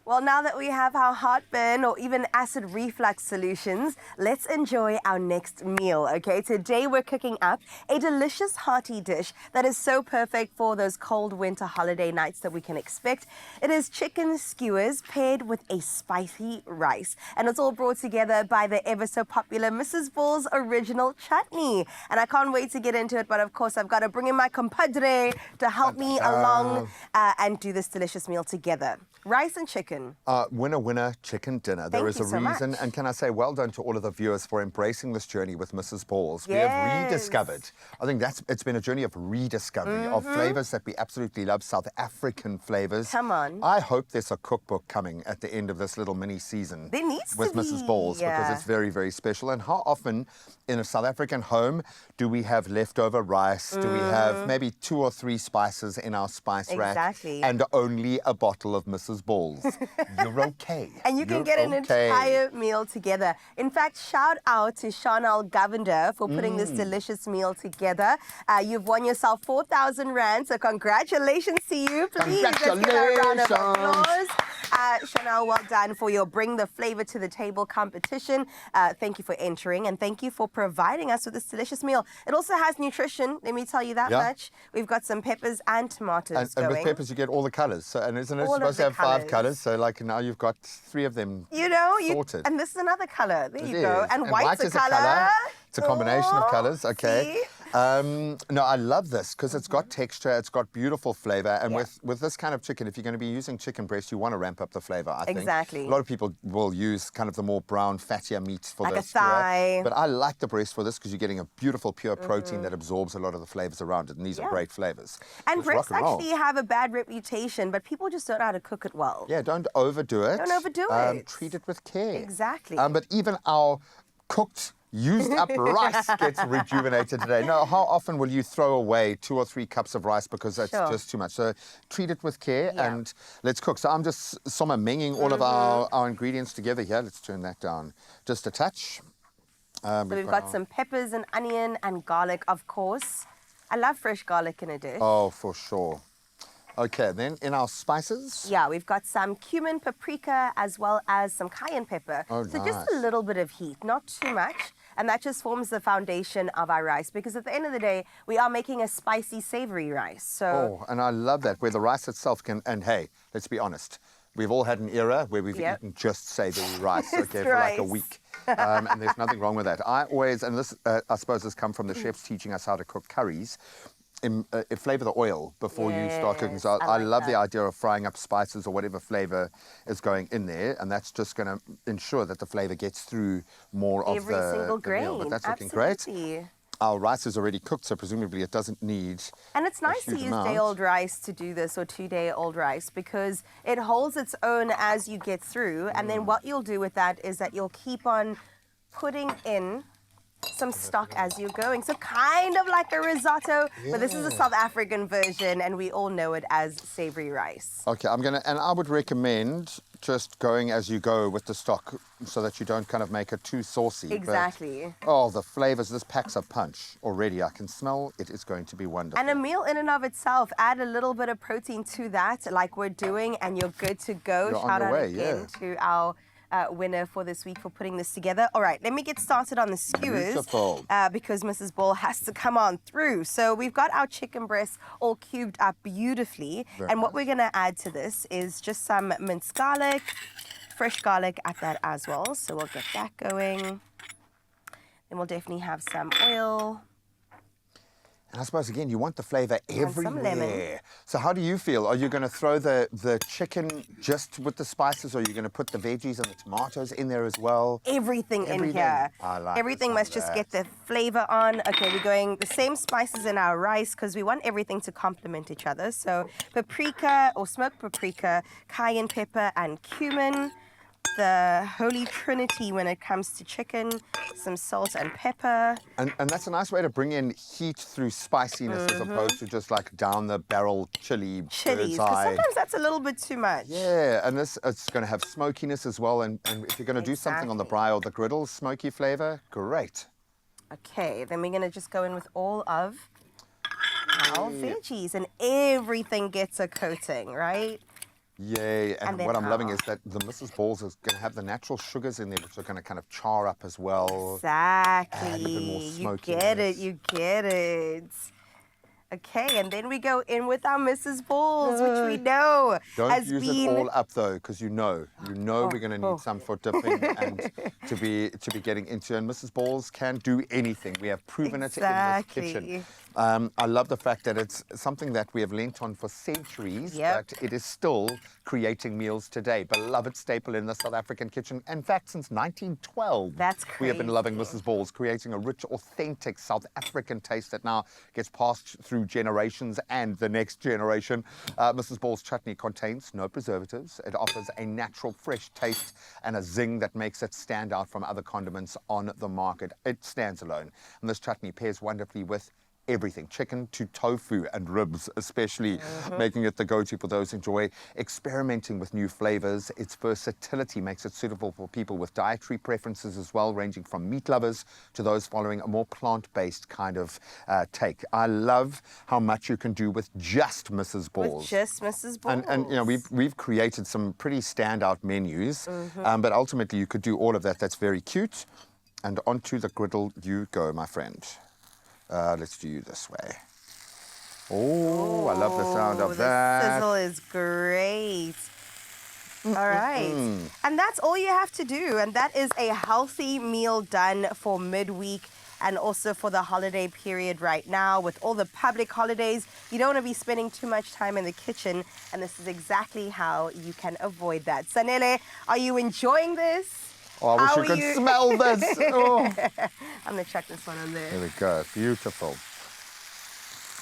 Well, now that we have our heartburn or even acid reflux solutions, let's enjoy our next meal, okay? Today we're cooking up a delicious hearty dish that is so perfect for those cold winter holiday nights that we can expect. It is chicken skewers paired with a spicy rice. And it's all brought together by the ever so popular Mrs. Ball's original chutney. And I can't wait to get into it, but of course I've got to bring in my compadre to help me along and do this delicious meal together. Rice and chicken. Winner, winner, chicken dinner. There is a reason. And can I say well done to all of the viewers for embracing this journey with Mrs. Balls. We have rediscovered, I think it's been a journey of rediscovery of flavors that we absolutely love, South African flavors. Come on. I hope there's a cookbook coming at the end of this little mini season. There needs with to be. Mrs. Balls, because it's very, very special. And how often in a South African home do we have leftover rice? Do we have maybe 2 or 3 spices in our spice rack? And only a bottle of Mrs. Balls? You're okay. And you can get an entire meal together. In fact, shout out to Chanel Govender for putting this delicious meal together. You've won yourself 4,000 Rand, so congratulations to you. Please, let's give a round of applause. Chanel, well done for your Bring the Flavor to the Table competition. Thank you for entering, and thank you for providing us with this delicious meal. It also has nutrition, let me tell you that much. We've got some peppers and tomatoes going. And with peppers, you get all the colours. So, and isn't it supposed to have 5 colours? So, like, now you've got 3 of them sorted. And this is another colour. There you go. And white's white is a colour. It's a combination of colours. Okay. See? No, I love this because it's got texture, it's got beautiful flavour, and with this kind of chicken, if you're going to be using chicken breast, you want to ramp up the flavour, I think. Exactly. A lot of people will use kind of the more brown, fattier meats for like this. A thigh. But I like the breast for this because you're getting a beautiful, pure protein that absorbs a lot of the flavours around it, and these are great flavours. And breasts actually have a bad reputation, but people just don't know how to cook it well. Yeah, don't overdo it. Don't overdo it. Treat it with care. Exactly. But even our cooked used up rice gets rejuvenated today. No, how often will you throw away 2 or 3 cups of rice because that's just too much? So treat it with care and let's cook. So I'm just menging all of our ingredients together here. Let's turn that down just a touch. So we've got some peppers and onion and garlic, of course. I love fresh garlic in a dish. Oh, for sure. Okay, then in our spices? Yeah, we've got some cumin, paprika, as well as some cayenne pepper. Oh, so just a little bit of heat, not too much. And that just forms the foundation of our rice, because at the end of the day, we are making a spicy, savory rice. So and I love that, where the rice itself can, and hey, let's be honest, we've all had an era where we've eaten just savory rice, for like a week. And there's nothing wrong with that. I always, and this, I suppose this comes from the chefs teaching us how to cook curries, flavour the oil before you start cooking. So I love the idea of frying up spices or whatever flavour is going in there, and that's just going to ensure that the flavour gets through more of every single grain. Meal. But that's looking great. Our rice is already cooked, so presumably it doesn't need. And it's nice to use day-old rice to do this, or 2-day-old rice, because it holds its own as you get through. And then what you'll do with that is that you'll keep on putting in some stock as you're going. So kind of like a risotto, but this is a South African version, and we all know it as savory rice. Okay, and I would recommend just going as you go with the stock so that you don't kind of make it too saucy. Exactly. But, the flavors, this packs a punch already. I can smell it is going to be wonderful. And a meal in and of itself, add a little bit of protein to that, like we're doing, and you're good to go. Shout out again to our winner for this week for putting this together. All right, let me get started on the skewers because Mrs. Ball has to come on through. So we've got our chicken breasts all cubed up beautifully. And what we're going to add to this is just some minced garlic, fresh garlic at that as well. So we'll get that going. Then we'll definitely have some oil. And I suppose, again, you want the flavour everywhere. So how do you feel? Are you going to throw the chicken just with the spices, or are you going to put the veggies and the tomatoes in there as well? Everything in here. I like everything must just get the flavour on. Okay, we're going the same spices in our rice because we want everything to complement each other. So paprika or smoked paprika, cayenne pepper and cumin. The holy trinity when it comes to chicken, some salt and pepper. And that's a nice way to bring in heat through spiciness as opposed to just like down the barrel chilies, because sometimes that's a little bit too much. Yeah, and it's going to have smokiness as well, and if you're going to do something on the braai or the griddle, smoky flavour, great. Okay, then we're going to just go in with all of our veggies, and everything gets a coating, right? Yay. And what I'm loving is that the Mrs. Balls is going to have the natural sugars in there, which are going to kind of char up as well. Exactly. Add a bit more smokiness. You get it. You get it. Okay, and then we go in with our Mrs. Balls, which we know Don't use it all up though, because you know we're going to need some for dipping and to be getting into. And Mrs. Balls can do anything. We have proven it in this kitchen. I love the fact that it's something that we have leant on for centuries, but it is still creating meals today. Beloved staple in the South African kitchen. In fact, since 1912, we have been loving Mrs. Balls, creating a rich, authentic South African taste that now gets passed through generations and the next generation. Mrs. Balls chutney contains no preservatives. It offers a natural, fresh taste and a zing that makes it stand out from other condiments on the market. It stands alone. And this chutney pairs wonderfully with everything, chicken to tofu and ribs, especially making it the go-to for those who enjoy experimenting with new flavors. Its versatility makes it suitable for people with dietary preferences as well, ranging from meat lovers to those following a more plant-based kind of take. I love how much you can do with just Mrs. Balls. With just Mrs. Balls. And you know, we've created some pretty standout menus, but ultimately you could do all of that. That's very cute. And onto the griddle you go, my friend. Let's do this way. Oh, I love the sound of that. The sizzle is great. All right. And that's all you have to do. And that is a healthy meal done for midweek and also for the holiday period right now. With all the public holidays, you don't want to be spending too much time in the kitchen. And this is exactly how you can avoid that. Sanele, are you enjoying this? Oh, I wish you could smell this. Oh. I'm going to chuck this one on there. There we go. Beautiful.